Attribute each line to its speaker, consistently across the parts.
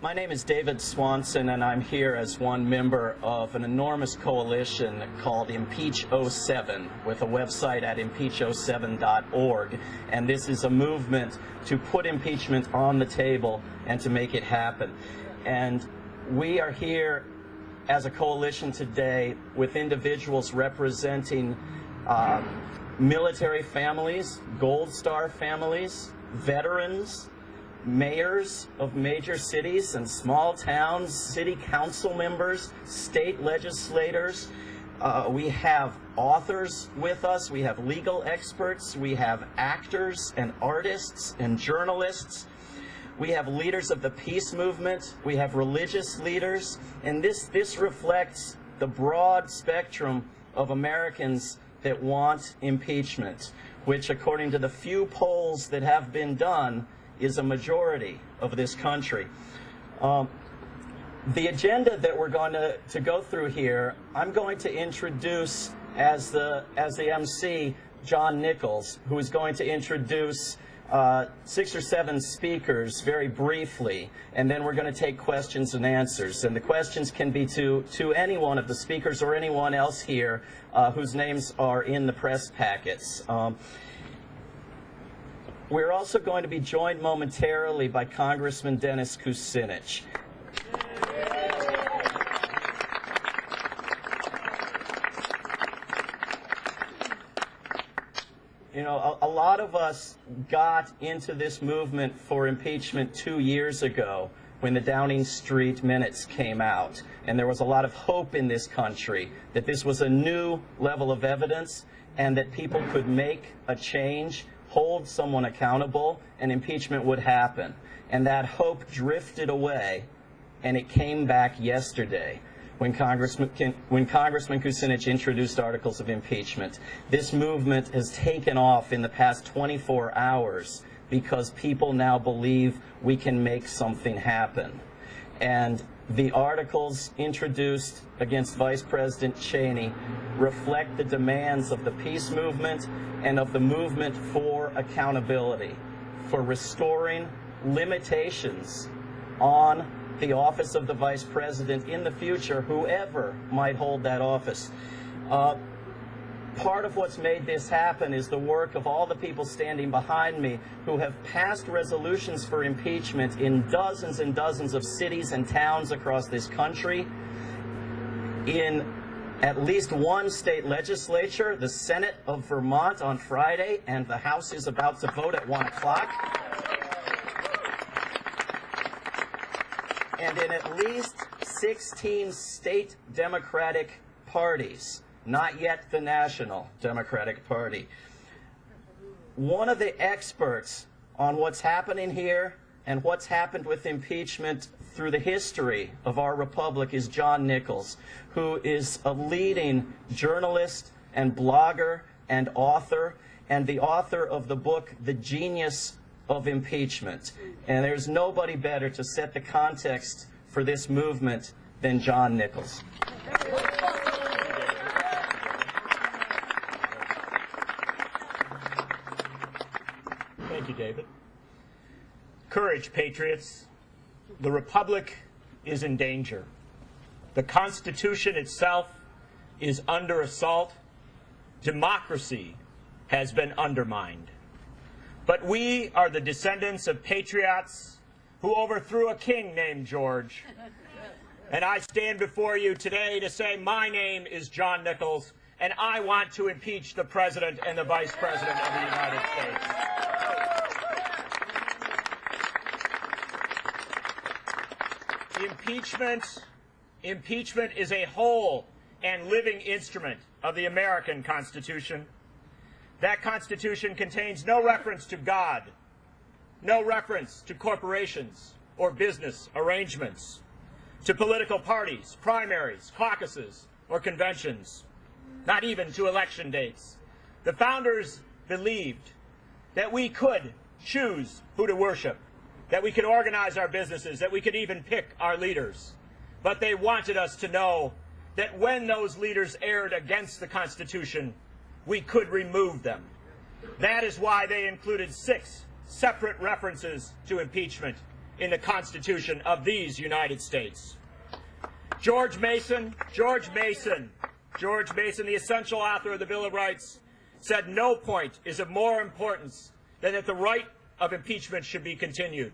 Speaker 1: My name is David Swanson, and I'm here as one member of an enormous coalition called Impeach 07, with a website at impeach07.org. And this is a movement to put impeachment on the table and to make it happen. And we are here as a coalition today with individuals representing military families, Gold Star families, veterans, mayors of major cities and small towns, city council members, state legislators. We have authors with us, we have legal experts, we have actors and artists and journalists. We have leaders of the peace movement, we have religious leaders, and this reflects the broad spectrum of Americans that want impeachment, which, according to the few polls that have been done, is a majority of this country. The agenda that we're going to go through here, I'm going to introduce as the MC John Nichols, who is going to introduce 6 or 7 speakers very briefly, and then we're going to take questions and answers. And the questions can be to any one of the speakers or anyone else here whose names are in the press packets. We're also going to be joined momentarily by Congressman Dennis Kucinich. You know, a lot of us got into this movement for impeachment 2 years ago when the Downing Street minutes came out. And there was a lot of hope in this country that this was a new level of evidence and that people could make a change, hold someone accountable, and impeachment would happen. And that hope drifted away, and it came back yesterday when Congressman Kucinich introduced articles of impeachment. This movement has taken off in the past 24 hours because people now believe we can make something happen. And the articles introduced against Vice President Cheney reflect the demands of the peace movement and of the movement for accountability, for restoring limitations on the office of the Vice President in the future, whoever might hold that office. Part of what's made this happen is the work of all the people standing behind me who have passed resolutions for impeachment in dozens and dozens of cities and towns across this country. In at least one state legislature, the Senate of Vermont on Friday, and the House is about to vote at 1 o'clock. And in at least 16 state Democratic parties, not yet the National Democratic Party. One of the experts on what's happening here and what's happened with impeachment through the history of our republic is John Nichols, who is a leading journalist and blogger and author, and the author of the book, The Genius of Impeachment. And there's nobody better to set the context for this movement than John Nichols.
Speaker 2: Thank you, David. Courage, patriots. The Republic is in danger. The Constitution itself is under assault. Democracy has been undermined. But we are the descendants of patriots who overthrew a king named George. And I stand before you today to say my name is John Nichols, and I want to impeach the President and the Vice President of the United States. Impeachment is a whole and living instrument of the American Constitution. That Constitution contains no reference to God, no reference to corporations or business arrangements, to political parties, primaries, caucuses, or conventions, not even to election dates. The founders believed that we could choose who to worship, that we could organize our businesses, that we could even pick our leaders. But they wanted us to know that when those leaders erred against the Constitution, we could remove them. That is why they included 6 separate references to impeachment in the Constitution of these United States. George Mason, the essential author of the Bill of Rights, said no point is of more importance than that the right of impeachment should be continued.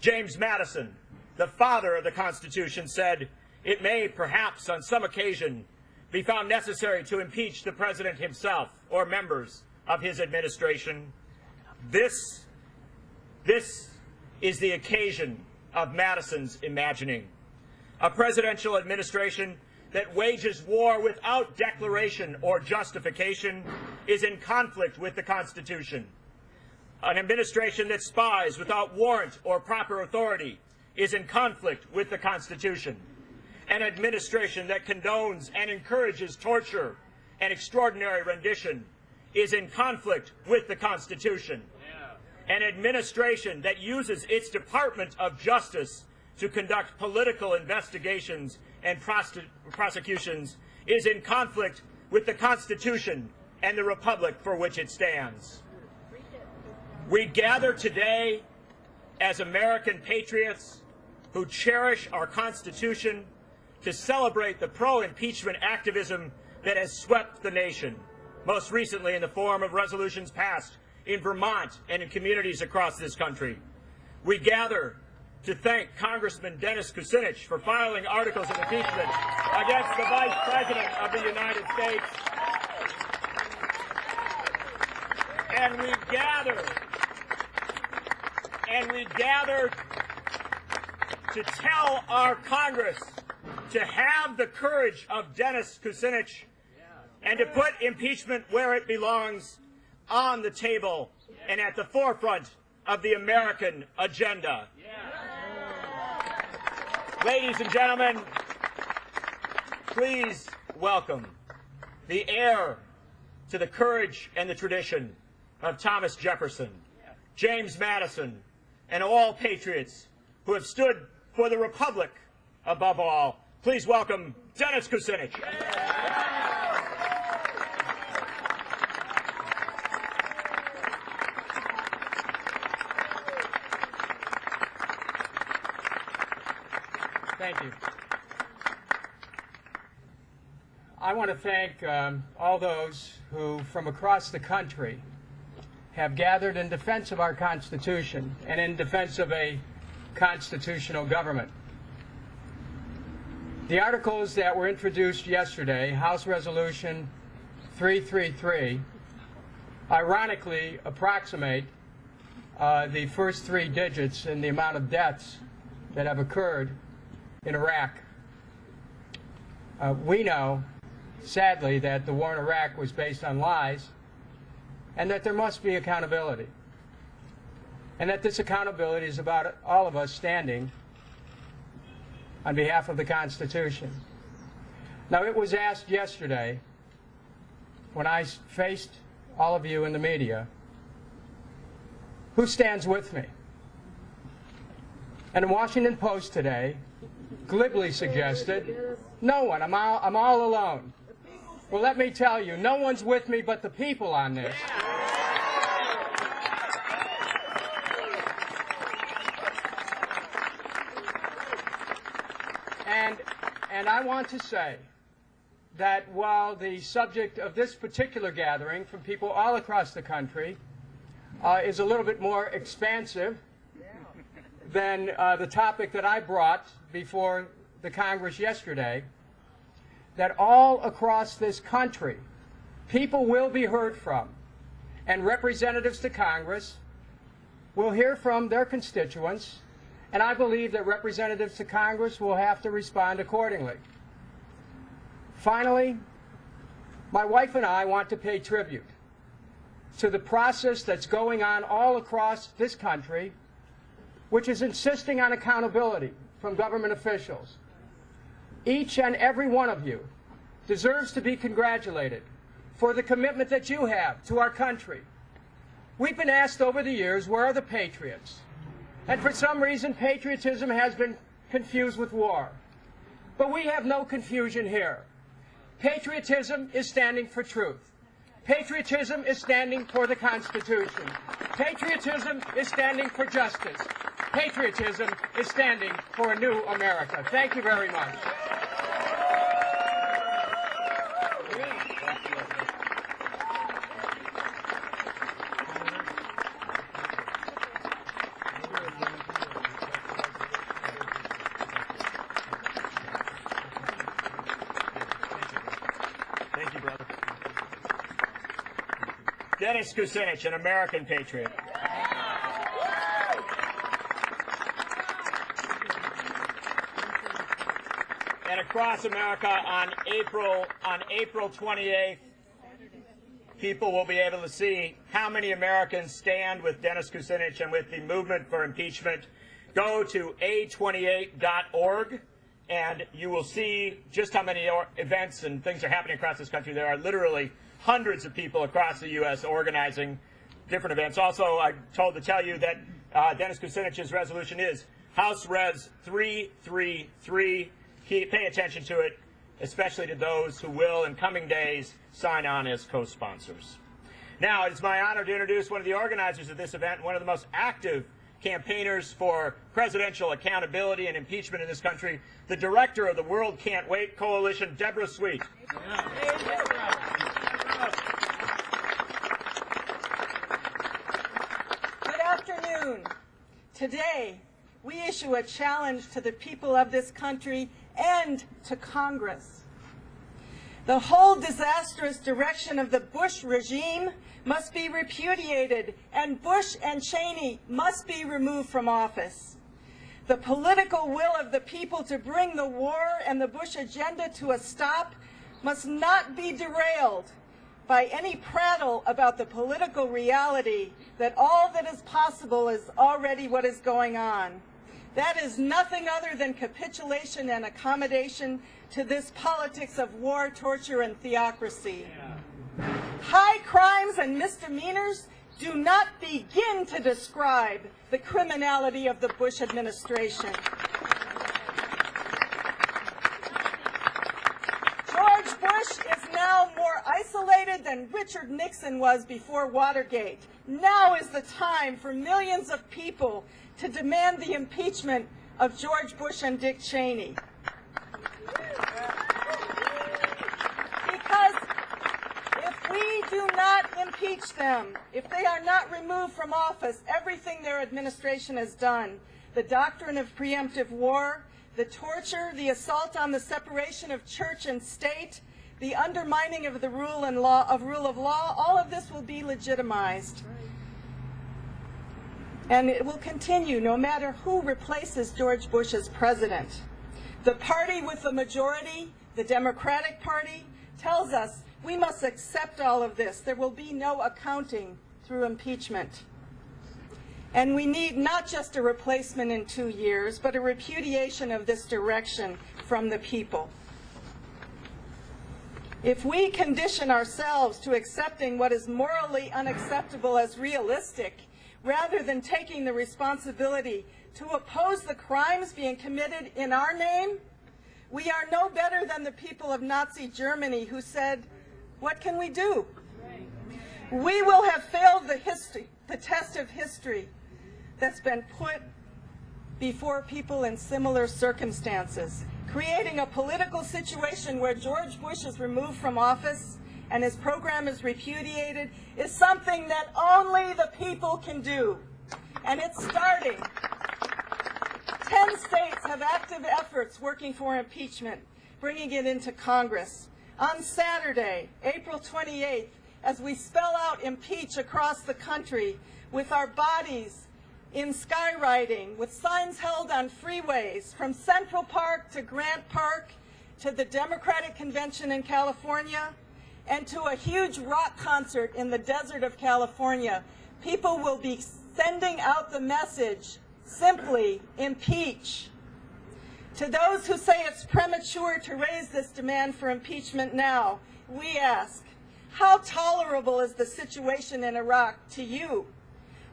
Speaker 2: James Madison, the father of the Constitution, said, "It may, perhaps, on some occasion, be found necessary to impeach the President himself or members of his administration." This is the occasion of Madison's imagining. A presidential administration that wages war without declaration or justification is in conflict with the Constitution. An administration that spies without warrant or proper authority is in conflict with the Constitution. An administration that condones and encourages torture and extraordinary rendition is in conflict with the Constitution. An administration that uses its Department of Justice to conduct political investigations and prosecutions is in conflict with the Constitution and the Republic for which it stands. We gather today as American patriots who cherish our Constitution to celebrate the pro-impeachment activism that has swept the nation, most recently in the form of resolutions passed in Vermont and in communities across this country. We gather to thank Congressman Dennis Kucinich for filing articles of impeachment against the Vice President of the United States. And we gather to tell our Congress to have the courage of Dennis Kucinich and to put impeachment where it belongs, on the table and at the forefront of the American agenda. Ladies and gentlemen, please welcome the heir to the courage and the tradition of Thomas Jefferson, James Madison, and all patriots who have stood for the Republic above all. Please welcome Dennis Kucinich.
Speaker 3: Thank you. I want to thank all those who, from across the country, have gathered in defense of our Constitution and in defense of a constitutional government. The articles that were introduced yesterday, House Resolution 333, ironically approximate the first three digits in the amount of deaths that have occurred in Iraq. We know, sadly, that the war in Iraq was based on lies, and that there must be accountability. And that this accountability is about all of us standing on behalf of the Constitution. Now, it was asked yesterday, when I faced all of you in the media, who stands with me? And the Washington Post today glibly suggested, no one, I'm all alone. Well, let me tell you, no one's with me but the people on this. And I want to say that while the subject of this particular gathering from people all across the country is a little bit more expansive than the topic that I brought before the Congress yesterday, that all across this country, people will be heard from, and representatives to Congress will hear from their constituents, and I believe that representatives to Congress will have to respond accordingly. Finally, my wife and I want to pay tribute to the process that's going on all across this country, which is insisting on accountability from government officials. Each and every one of you deserves to be congratulated for the commitment that you have to our country. We've been asked over the years, where are the patriots? And for some reason, patriotism has been confused with war. But we have no confusion here. Patriotism is standing for truth. Patriotism is standing for the Constitution. Patriotism is standing for justice. Patriotism is standing for a new America. Thank you very much.
Speaker 2: Thank you, brother. Dennis Kucinich, an American patriot. And across America on April 28th, people will be able to see how many Americans stand with Dennis Kucinich and with the movement for impeachment. Go to a28.org. and you will see just how many events and things are happening across this country. There are literally hundreds of people across the U.S. organizing different events. Also, I'm told to tell you that Dennis Kucinich's resolution is House Res 333. Pay attention to it, especially to those who will, in coming days, sign on as co-sponsors. Now, it's my honor to introduce one of the organizers of this event, one of the most active campaigners for presidential accountability and impeachment in this country, the director of the World Can't Wait Coalition, Deborah Sweet.
Speaker 4: Good afternoon. Today, we issue a challenge to the people of this country and to Congress. The whole disastrous direction of the Bush regime must be repudiated, and Bush and Cheney must be removed from office. The political will of the people to bring the war and the Bush agenda to a stop must not be derailed by any prattle about the political reality that all that is possible is already what is going on. That is nothing other than capitulation and accommodation to this politics of war, torture, and theocracy. High crimes and misdemeanors do not begin to describe the criminality of the Bush administration. George Bush is now more isolated than Richard Nixon was before Watergate. Now is the time for millions of people to demand the impeachment of George Bush and Dick Cheney. Because if we do not impeach them, if they are not removed from office, everything their administration has done, the doctrine of preemptive war, the torture, the assault on the separation of church and state, the undermining of the rule of law, all of this will be legitimized. And it will continue no matter who replaces George Bush as president. The party with the majority, the Democratic Party, tells us we must accept all of this. There will be no accounting through impeachment. And we need not just a replacement in 2 years, but a repudiation of this direction from the people. If we condition ourselves to accepting what is morally unacceptable as realistic, rather than taking the responsibility to oppose the crimes being committed in our name, we are no better than the people of Nazi Germany who said, "What can we do?" We will have failed the test of history that's been put before people in similar circumstances. Creating a political situation where George Bush is removed from office and his program is repudiated is something that only the people can do. And it's starting. 10 states have active efforts working for impeachment, bringing it into Congress. On Saturday, April 28th, as we spell out impeach across the country with our bodies in skywriting, with signs held on freeways from Central Park to Grant Park to the Democratic Convention in California, and to a huge rock concert in the desert of California, people will be sending out the message, simply impeach. To those who say it's premature to raise this demand for impeachment now, we ask, how tolerable is the situation in Iraq to you?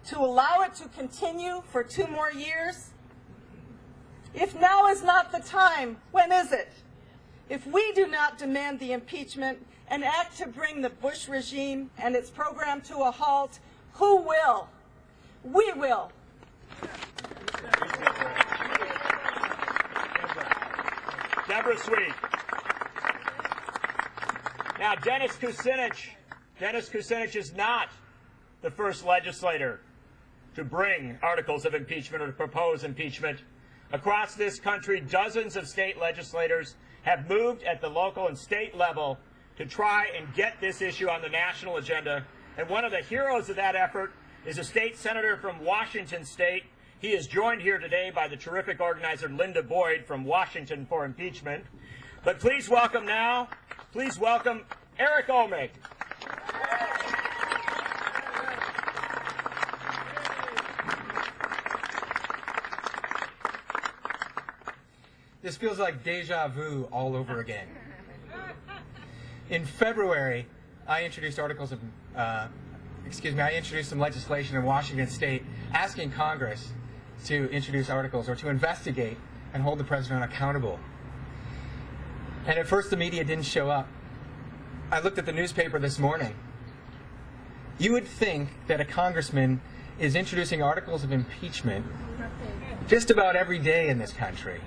Speaker 4: To allow it to continue for 2 more years? If now is not the time, when is it? If we do not demand the impeachment an act to bring the Bush regime and its program to a halt, who will? We will.
Speaker 2: Deborah Sweet. Now, Dennis Kucinich is not the first legislator to bring articles of impeachment or to propose impeachment. Across this country, dozens of state legislators have moved at the local and state level to try and get this issue on the national agenda. And one of the heroes of that effort is a state senator from Washington State. He is joined here today by the terrific organizer Linda Boyd from Washington for impeachment. But please welcome Eric Omig.
Speaker 5: This feels like deja vu all over again. In February, I introduced some legislation in Washington State asking Congress to introduce articles or to investigate and hold the president accountable. And at first the media didn't show up. I looked at the newspaper this morning. You would think that a congressman is introducing articles of impeachment just about every day in this country.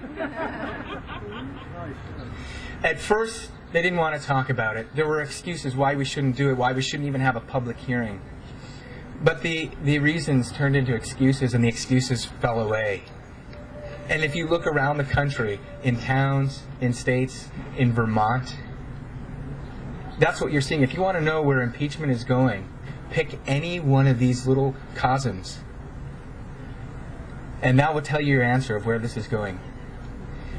Speaker 5: At first, they didn't want to talk about it. There were excuses why we shouldn't do it, why we shouldn't even have a public hearing. But the reasons turned into excuses, and the excuses fell away. And if you look around the country, in towns, in states, in Vermont, that's what you're seeing. If you want to know where impeachment is going, pick any one of these little cosms, and that will tell you your answer of where this is going.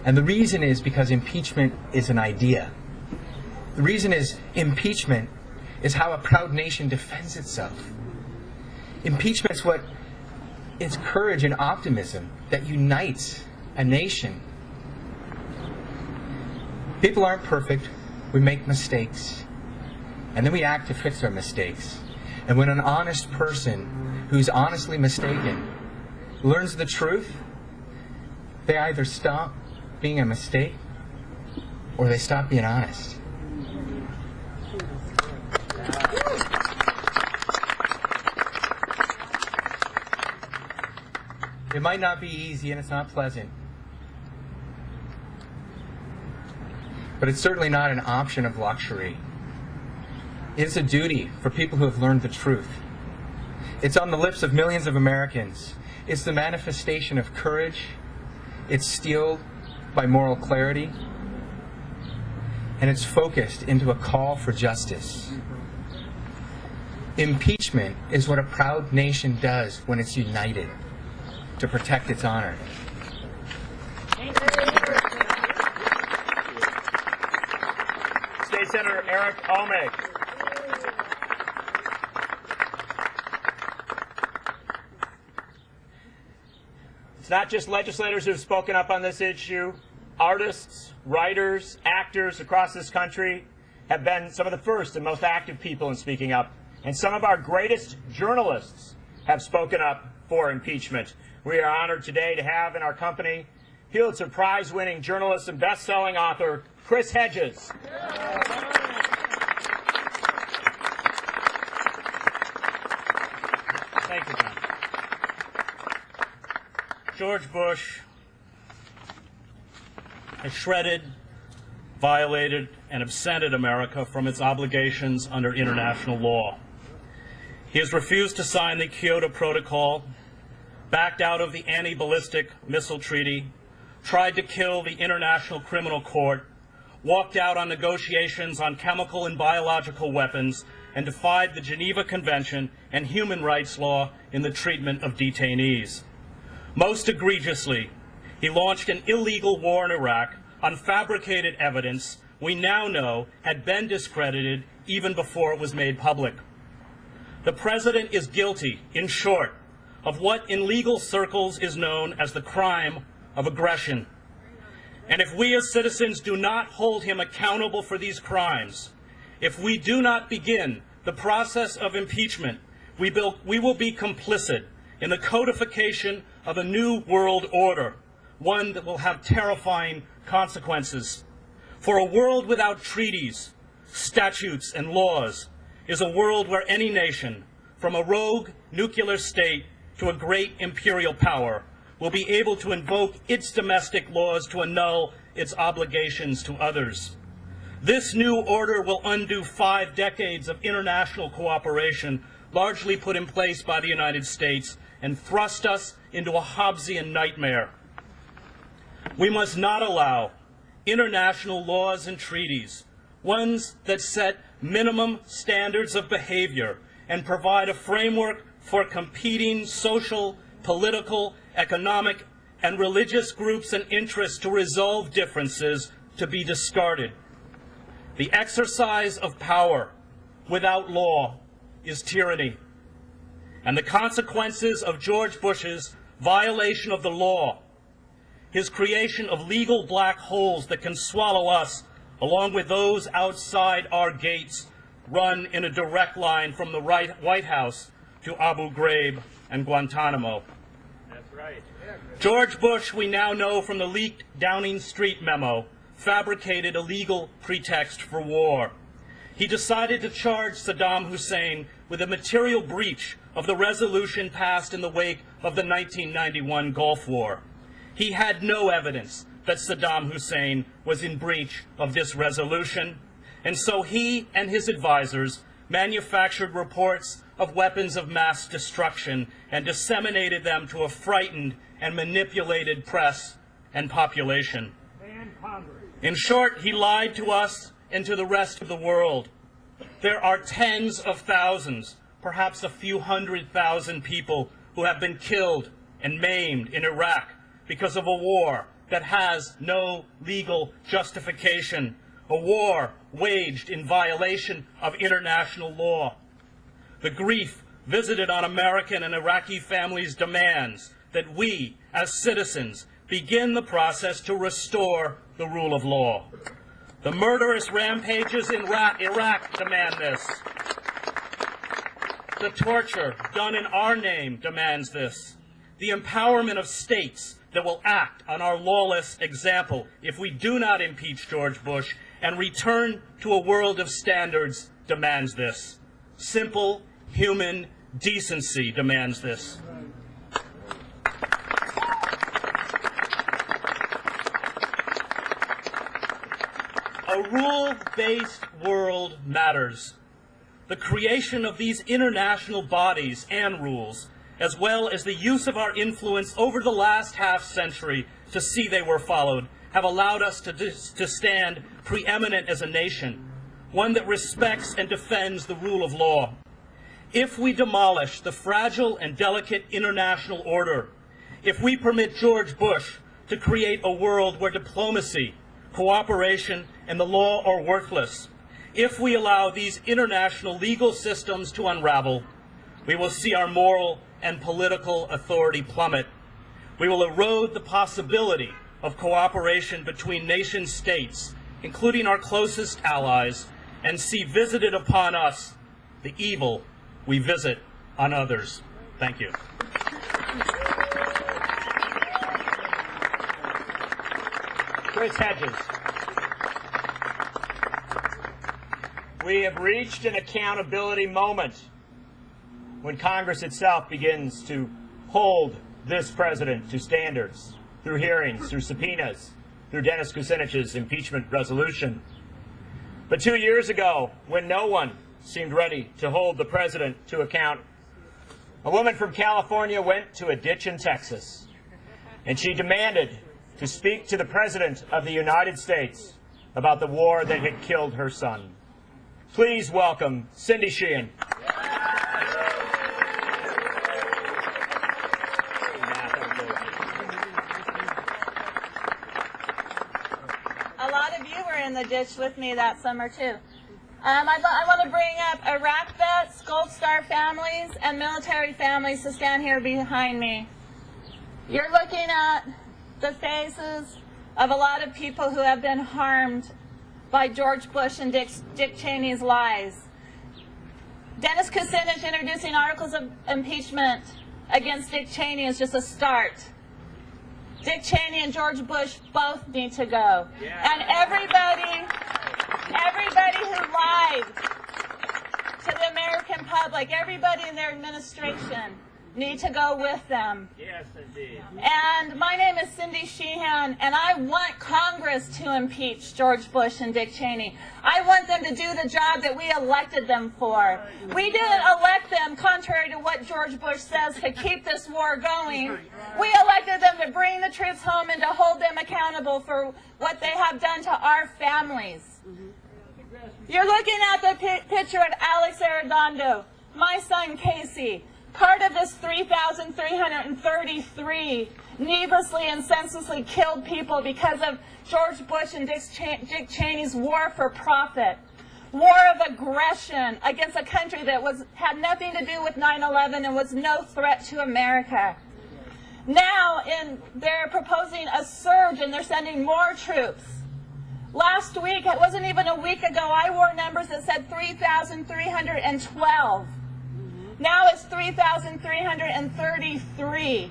Speaker 5: And the reason is because impeachment is an idea. The reason is impeachment is how a proud nation defends itself. Impeachment is courage and optimism that unites a nation. People aren't perfect. We make mistakes. And then we act to fix our mistakes. And when an honest person who's honestly mistaken learns the truth, they either stop being a mistake or they stop being honest. It might not be easy and it's not pleasant, but it's certainly not an option of luxury. It's a duty for people who have learned the truth. It's on the lips of millions of Americans. It's the manifestation of courage. It's steeled by moral clarity. And it's focused into a call for justice. Impeachment is what a proud nation does when it's united to protect its honor.
Speaker 2: State Senator Eric Omig. It's not just legislators who have spoken up on this issue. Artists, writers, actors across this country have been some of the first and most active people in speaking up. And some of our greatest journalists have spoken up for impeachment. We are honored today to have in our company Pulitzer Prize-winning journalist and best-selling author Chris Hedges. Thank you, John.
Speaker 6: George Bush has shredded, violated, and absented America from its obligations under international law. He has refused to sign the Kyoto Protocol, backed out of the Anti-Ballistic Missile Treaty, tried to kill the International Criminal Court, walked out on negotiations on chemical and biological weapons, and defied the Geneva Convention and human rights law in the treatment of detainees. Most egregiously, he launched an illegal war in Iraq on fabricated evidence we now know had been discredited even before it was made public. The president is guilty, in short, of what in legal circles is known as the crime of aggression. And if we as citizens do not hold him accountable for these crimes, if we do not begin the process of impeachment, we will be complicit in the codification of a new world order, one that will have terrifying consequences. For a world without treaties, statutes, and laws is a world where any nation, from a rogue nuclear state to a great imperial power, will be able to invoke its domestic laws to annul its obligations to others. This new order will undo 5 decades of international cooperation largely put in place by the United States and thrust us into a Hobbesian nightmare. We must not allow international laws and treaties, ones that set minimum standards of behavior and provide a framework for competing social, political, economic, and religious groups and interests to resolve differences, to be discarded. The exercise of power without law is tyranny, and the consequences of George Bush's violation of the law, his creation of legal black holes that can swallow us, along with those outside our gates, run in a direct line from the White House to Abu Ghraib and Guantanamo.
Speaker 2: That's right.
Speaker 6: George Bush, we now know from the leaked Downing Street memo, fabricated a legal pretext for war. He decided to charge Saddam Hussein with a material breach of the resolution passed in the wake of the 1991 Gulf War. He had no evidence that Saddam Hussein was in breach of this resolution, and so he and his advisors manufactured reports of weapons of mass destruction and disseminated them to a frightened and manipulated press and population. In short, he lied to us and to the rest of the world. There are tens of thousands, perhaps a few 100,000 people who have been killed and maimed in Iraq because of a war that has no legal justification, a war waged in violation of international law. The grief visited on American and Iraqi families demands that we, as citizens, begin the process to restore the rule of law. The murderous rampages in Iraq demand this. The torture done in our name demands this. The empowerment of states that will act on our lawless example if we do not impeach George Bush and return to a world of standards demands this. Simple human decency demands this. A rule-based world matters. The creation of these international bodies and rules, as well as the use of our influence over the last half-century to see they were followed, have allowed us to stand preeminent as a nation, one that respects and defends the rule of law. If we demolish the fragile and delicate international order, if we permit George Bush to create a world where diplomacy, cooperation, and the law are worthless, if we allow these international legal systems to unravel, we will see our moral and political authority plummet. We will erode the possibility of cooperation between nation states, including our closest allies, and see visited upon us the evil we visit on others. Thank you.
Speaker 2: Chris Hedges. We have reached an accountability moment when Congress itself begins to hold this president to standards through hearings, through subpoenas, through Dennis Kucinich's impeachment resolution. But 2 years ago, when no one seemed ready to hold the president to account, a woman from California went to a ditch in Texas, and she demanded to speak to the President of the United States about the war that had killed her son. Please welcome Cindy Sheehan.
Speaker 7: A lot of you were in the ditch with me that summer, too. I want to bring up Iraq vets, Gold Star families, and military families to stand here behind me. You're looking at the faces of a lot of people who have been harmed by George Bush and Dick Cheney's lies. Dennis Kucinich introducing articles of impeachment against Dick Cheney is just a start. Dick Cheney and George Bush both need to go. And everybody Everybody who lied to the American public, everybody in their administration, need to go with them.
Speaker 2: Yes, indeed.
Speaker 7: And my name is Cindy Sheehan, and I want Congress to impeach George Bush and Dick Cheney. I want them to do the job that we elected them for. We didn't elect them, contrary to what George Bush says, to keep this war going. We elected them to bring the troops home and to hold them accountable for what they have done to our families. You're looking at the picture of Alex Arredondo, my son Casey, part of this 3,333 needlessly and senselessly killed people because of George Bush and Dick Cheney's war for profit, war of aggression against a country that had nothing to do with 9/11 and was no threat to America. Now they're proposing a surge and they're sending more troops. Last week, it wasn't even a week ago, I wore numbers that said 3,312. Now it's 3,333.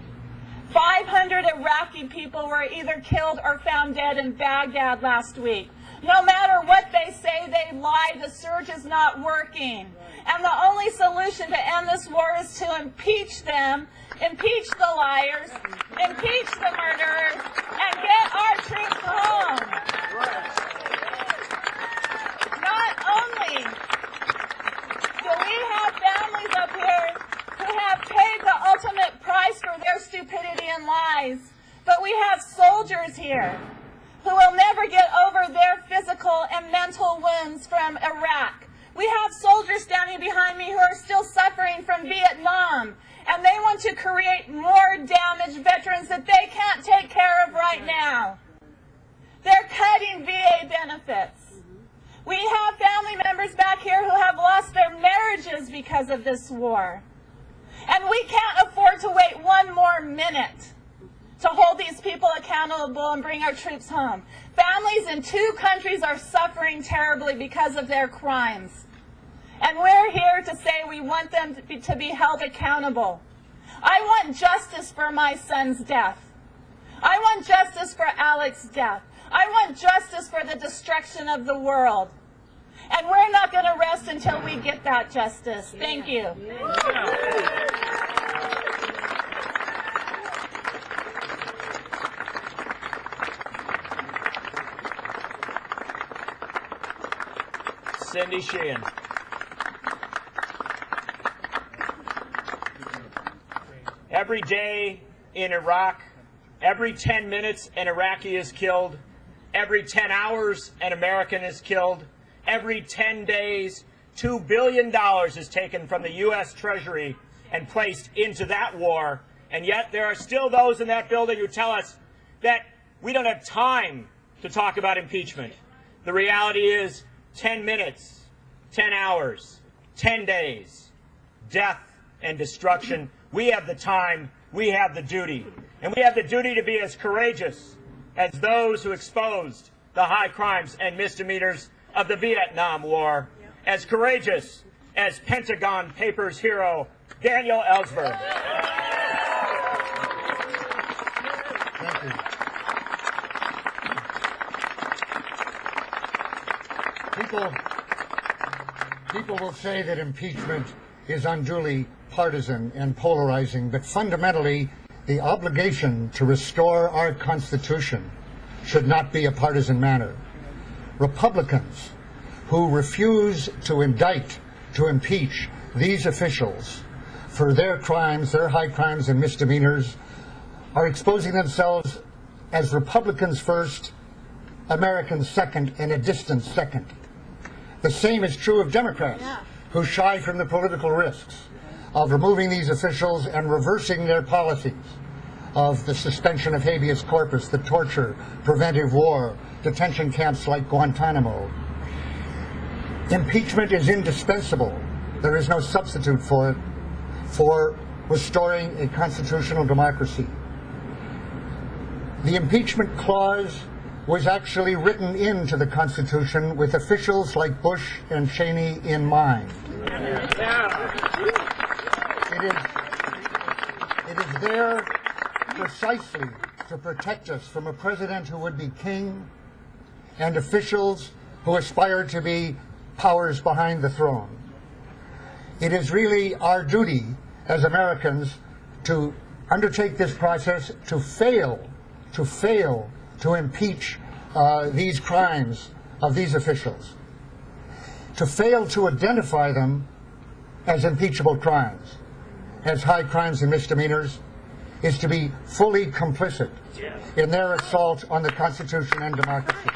Speaker 7: 500 Iraqi people were either killed or found dead in Baghdad last week. No matter what they say, they lie. The surge is not working. And the only solution to end this war is to impeach them, impeach the liars, impeach the murderers, and get our troops home. Not only do we have families up here who have paid the ultimate price for their stupidity and lies, but we have soldiers here who will never get over their physical and mental wounds from Iraq. We have soldiers standing behind me who are still suffering from Vietnam, and they want to create more damaged veterans that they can't take care of right now. They're cutting VA benefits. We have family members back here who have lost their marriages because of this war. And we can't afford to wait one more minute to hold these people accountable and bring our troops home. Families in two countries are suffering terribly because of their crimes. And we're here to say we want them to be held accountable. I want justice for my son's death. I want justice for Alex's death. I want justice for the destruction of the world. And we're not going to rest until we get that justice. Thank you.
Speaker 2: Cindy Sheehan. Every day in Iraq, every 10 minutes an Iraqi is killed. Every 10 hours an American is killed. Every 10 days, $2 billion is taken from the U.S. Treasury and placed into that war. And yet there are still those in that building who tell us that we don't have time to talk about impeachment. The reality is 10 minutes, 10 hours, 10 days, death and destruction. We have the time, we have the duty. And we have the duty to be as courageous as those who exposed the high crimes and misdemeanors of the Vietnam War, as courageous as Pentagon Papers hero Daniel Ellsberg.
Speaker 8: Thank you. People will say that impeachment is unduly partisan and polarizing, but fundamentally, the obligation to restore our Constitution should not be a partisan matter. Republicans who refuse to indict, to impeach these officials for their crimes, their high crimes and misdemeanors, are exposing themselves as Republicans first, Americans second, and a distant second. The same is true of Democrats who shy from the political risks of removing these officials and reversing their policies of the suspension of habeas corpus, the torture, preventive war, detention camps like Guantanamo. Impeachment is indispensable. There is no substitute for it, for restoring a constitutional democracy. The impeachment clause was actually written into the Constitution with officials like Bush and Cheney in mind. It is there precisely to protect us from a president who would be king and officials who aspire to be powers behind the throne. It is really our duty as Americans to undertake this process, to fail to impeach these crimes of these officials, to fail to identify them as impeachable crimes, as high crimes and misdemeanors, is to be fully complicit in their assault on the Constitution and democracy.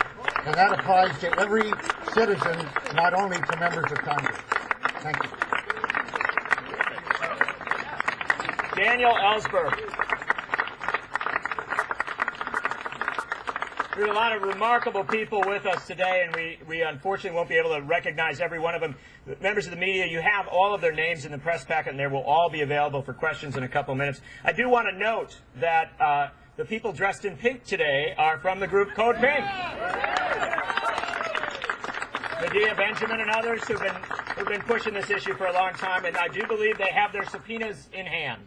Speaker 8: And that applies to every citizen, not only to members of Congress. Thank you.
Speaker 2: Daniel Ellsberg. We have a lot of remarkable people with us today, and we unfortunately won't be able to recognize every one of them. Members of the media, you have all of their names in the press packet, and they will all be available for questions in a couple of minutes. I do want to note that the people dressed in pink today are from the group Code Pink. Medea Benjamin and others who've been pushing this issue for a long time, and I do believe they have their subpoenas in hand.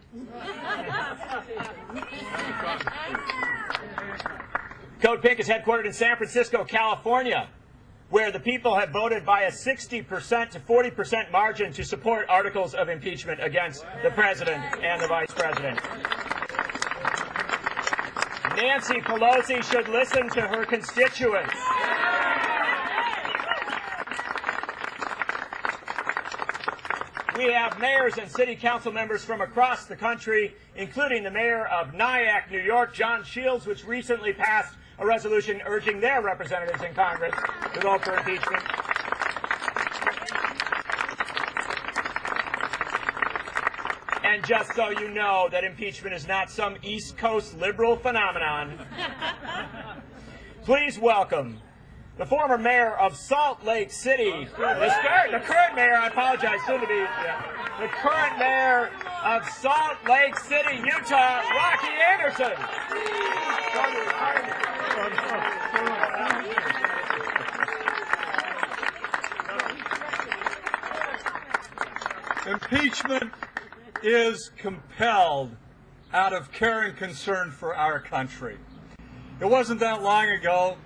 Speaker 2: Code Pink is headquartered in San Francisco, California, where the people have voted by a 60% to 40% margin to support articles of impeachment against the president and the vice president. Nancy Pelosi should listen to her constituents. We have mayors and city council members from across the country, including the mayor of Nyack, New York, John Shields, which recently passed a resolution urging their representatives in Congress to vote for impeachment. And just so you know that impeachment is not some East Coast liberal phenomenon, please welcome the former mayor of Salt Lake City, the current mayor, I apologize, soon to be, the current mayor of Salt Lake City, Utah, Rocky Anderson.
Speaker 9: Impeachment is compelled out of care and concern for our country. It wasn't that long ago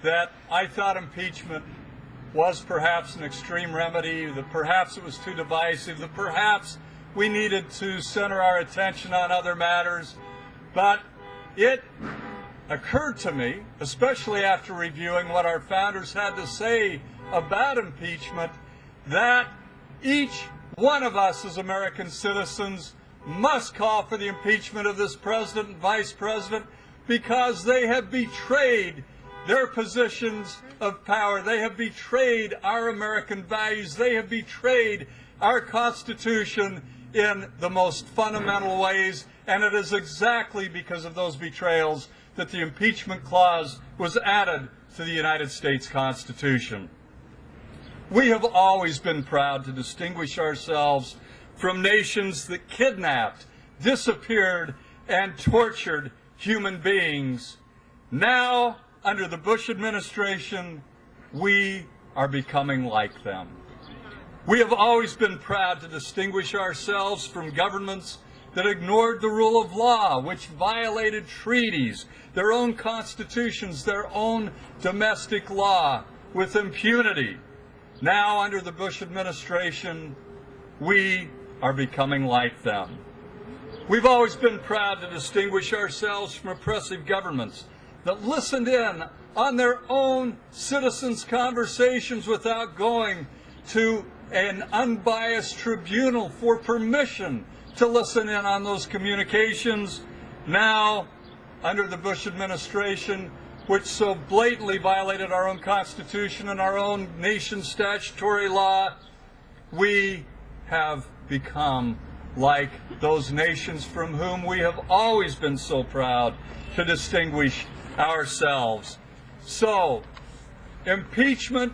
Speaker 9: that I thought impeachment was perhaps an extreme remedy, that perhaps it was too divisive, that perhaps we needed to center our attention on other matters. But it occurred to me, especially after reviewing what our founders had to say about impeachment, that each one of us as American citizens must call for the impeachment of this president and vice president because they have betrayed their positions of power. They have betrayed our American values. They have betrayed our Constitution in the most fundamental ways, and it is exactly because of those betrayals that the impeachment clause was added to the United States Constitution. We have always been proud to distinguish ourselves from nations that kidnapped, disappeared, and tortured human beings. Now, under the Bush administration, we are becoming like them. We have always been proud to distinguish ourselves from governments that ignored the rule of law, which violated treaties, their own constitutions, their own domestic law with impunity. Now, under the Bush administration, we are becoming like them. We've always been proud to distinguish ourselves from oppressive governments that listened in on their own citizens' conversations without going to an unbiased tribunal for permission to listen in on those communications. Now, under the Bush administration, which so blatantly violated our own Constitution and our own nation's statutory law, we have become like those nations from whom we have always been so proud to distinguish ourselves. So, impeachment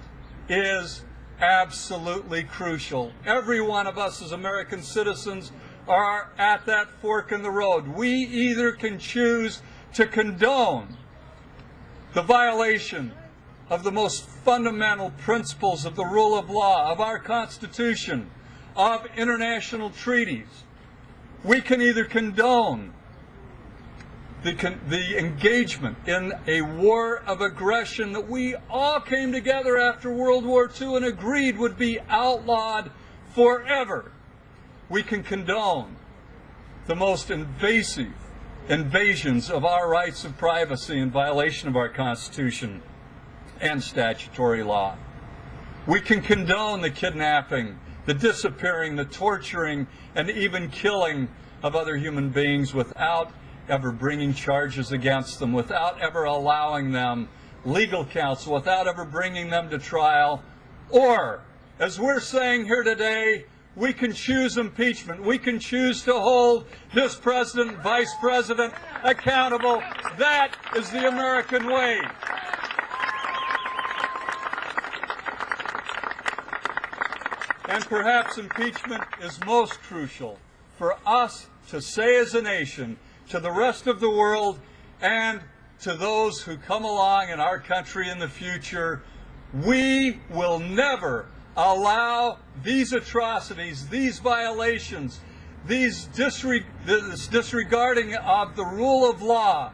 Speaker 9: is absolutely crucial. Every one of us as American citizens are at that fork in the road. We either can choose to condone the violation of the most fundamental principles of the rule of law, of our Constitution, of international treaties. We can either condone the engagement in a war of aggression that we all came together after World War II and agreed would be outlawed forever. We can condone the most invasive invasions of our rights of privacy in violation of our Constitution and statutory law. We can condone the kidnapping, the disappearing, the torturing, and even killing of other human beings without ever bringing charges against them, without ever allowing them legal counsel, without ever bringing them to trial. Or, as we're saying here today, we can choose impeachment. We can choose to hold this president, vice president accountable. That is the American way. And perhaps impeachment is most crucial for us to say as a nation to the rest of the world and to those who come along in our country in the future, we will never allow these atrocities, these violations, this disregarding of the rule of law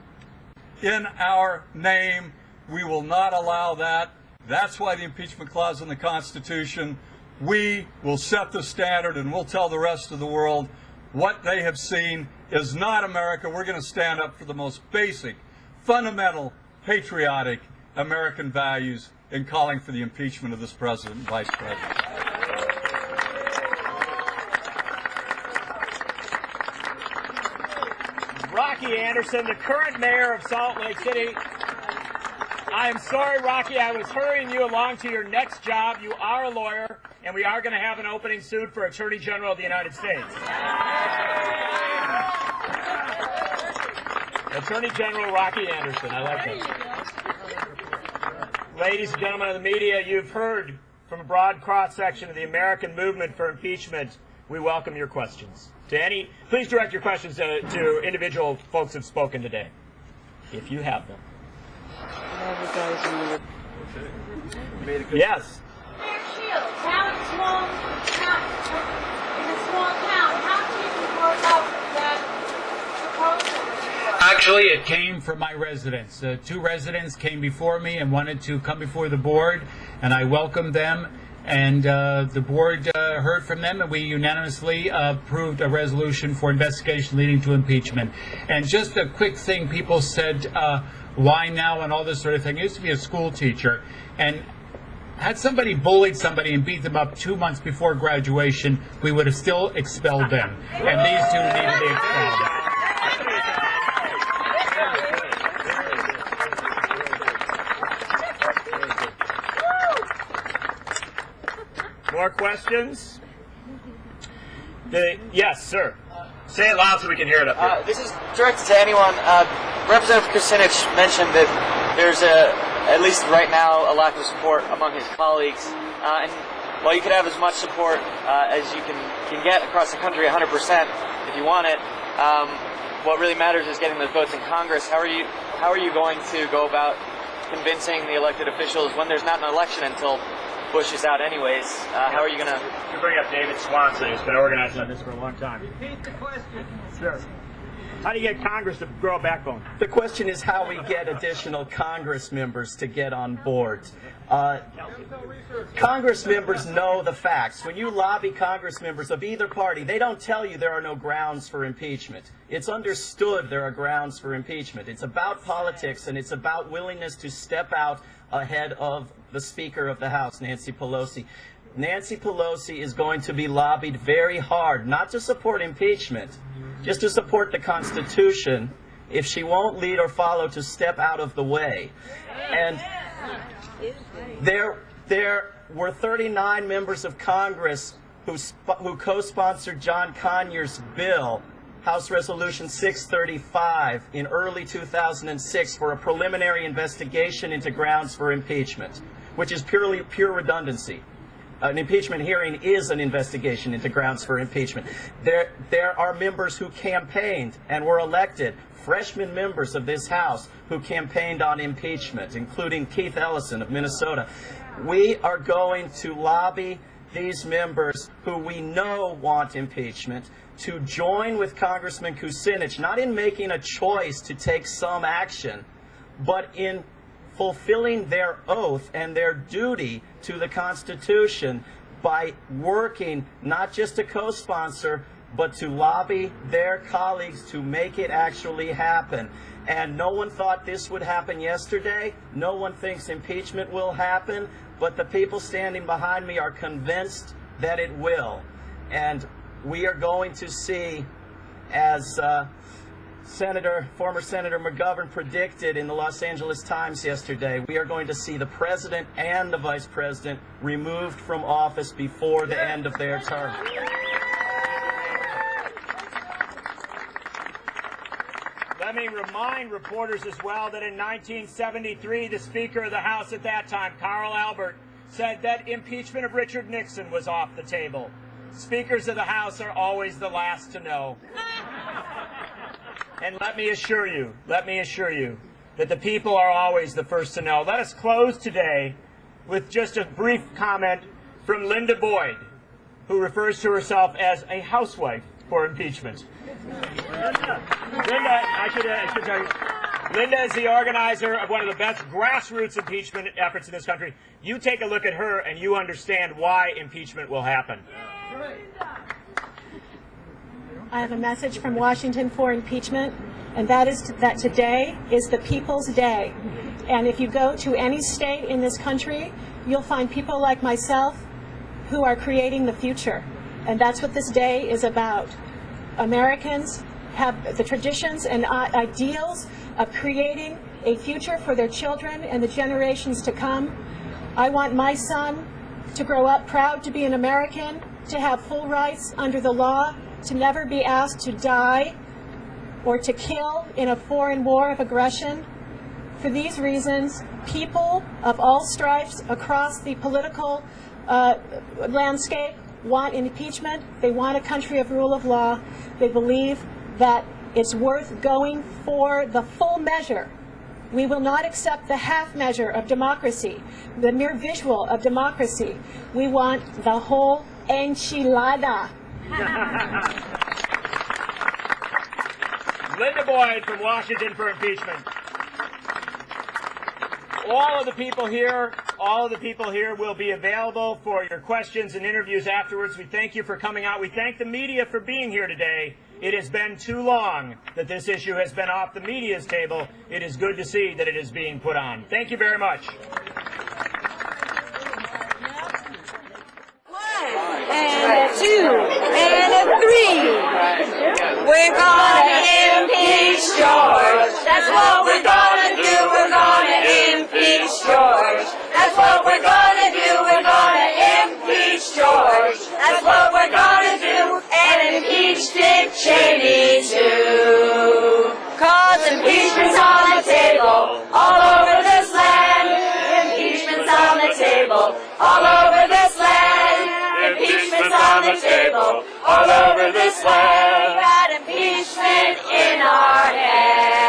Speaker 9: in our name. We will not allow that. That's why the impeachment clause in the Constitution. We will set the standard and we'll tell the rest of the world what they have seen is not America. We're going to stand up for the most basic, fundamental, patriotic American values in calling for the impeachment of this president and vice president.
Speaker 2: Rocky Anderson, the current mayor of Salt Lake City. I am sorry, Rocky, I was hurrying you along to your next job. You are a lawyer, and we are going to have an opening soon for Attorney General of the United States. Attorney General Rocky Anderson, I like that. Ladies and gentlemen of the media, you've heard from a broad cross-section of the American movement for impeachment. We welcome your questions. Please direct your questions to individual folks who've spoken today, if you have them. Yes.
Speaker 10: Now it's small town. In a small town, how do you work out that proposal?
Speaker 11: Actually, it came from my residents. Two residents came before me and wanted to come before the board, and I welcomed them. And the board heard from them, and we unanimously approved a resolution for investigation leading to impeachment. And just a quick thing, people said, why now and all this sort of thing. I used to be a school teacher, and had somebody bullied somebody and beat them up 2 months before graduation, we would have still expelled them. And these two need to be expelled.
Speaker 2: More questions? Yes, sir. Say it loud so we can hear it up here.
Speaker 12: This is directed to anyone. Representative Kucinich mentioned that there's at least right now, a lack of support among his colleagues. And while you could have as much support as you can get across the country, 100% if you want it, what really matters is getting those votes in Congress. How are you going to go about convincing the elected officials when there's not an election until Bush is out anyways? How are you going to...
Speaker 2: You bring up David Swanson, who's been organizing on this for a long time.
Speaker 3: Repeat the question.
Speaker 2: Sure. How do you get Congress to grow a backbone?
Speaker 1: The question is how we get additional Congress members to get on board. Congress members know the facts. When you lobby Congress members of either party, they don't tell you there are no grounds for impeachment. It's understood there are grounds for impeachment. It's about politics, and it's about willingness to step out ahead of the Speaker of the House, Nancy Pelosi. Nancy Pelosi is going to be lobbied very hard, not to support impeachment, just to support the Constitution. If she won't lead or follow, to step out of the way. And there were 39 members of Congress who co-sponsored John Conyers' bill, House Resolution 635, in early 2006 for a preliminary investigation into grounds for impeachment, which is pure redundancy. An impeachment hearing is an investigation into grounds for impeachment. There are members who campaigned and were elected, freshman members of this House who campaigned on impeachment, including Keith Ellison of Minnesota. We are going to lobby these members who we know want impeachment to join with Congressman Kucinich, not in making a choice to take some action, but in fulfilling their oath and their duty to the Constitution by working not just to co-sponsor, but to lobby their colleagues to make it actually happen. And no one thought this would happen yesterday. No one thinks impeachment will happen, but the people standing behind me are convinced that it will. And we are going to see, as former Senator McGovern predicted in the Los Angeles Times yesterday, we are going to see the president and the vice president removed from office before the end of their term.
Speaker 2: Let me remind reporters as well that in 1973, the Speaker of the House at that time, Carl Albert, said that impeachment of Richard Nixon was off the table. Speakers of the House are always the last to know. And let me assure you that the people are always the first to know. Let us close today with just a brief comment from Linda Boyd, who refers to herself as a housewife for impeachment. Linda, I should tell you, Linda is the organizer of one of the best grassroots impeachment efforts in this country. You take a look at her and you understand why impeachment will happen.
Speaker 13: I have a message from Washington for impeachment, and that is that today is the people's day. And if you go to any state in this country, you'll find people like myself who are creating the future. And that's what this day is about. Americans have the traditions and ideals of creating a future for their children and the generations to come. I want my son to grow up proud to be an American, to have full rights under the law, to never be asked to die or to kill in a foreign war of aggression. For these reasons, people of all stripes across the political landscape want impeachment. They want a country of rule of law. They believe that it's worth going for the full measure. We will not accept the half measure of democracy, the mere visual of democracy. We want the whole enchilada.
Speaker 2: Linda Boyd from Washington for impeachment. All of the people here will be available for your questions and interviews afterwards. We thank you for coming out. We thank the media for being here today. It has been too long that this issue has been off the media's table. It is good to see that it is being put on. Thank you very much.
Speaker 10: And a 2, and a 3. We're gonna impeach George. That's what we're gonna do. We're gonna impeach George. That's what we're gonna do. We're gonna impeach George. That's what we're gonna do. And impeach Dick Cheney too. 'Cause impeachment's on the table all over this land. Impeachment's on the table all over this land. Impeachment's on the table all over this land. We got impeachment in our hands.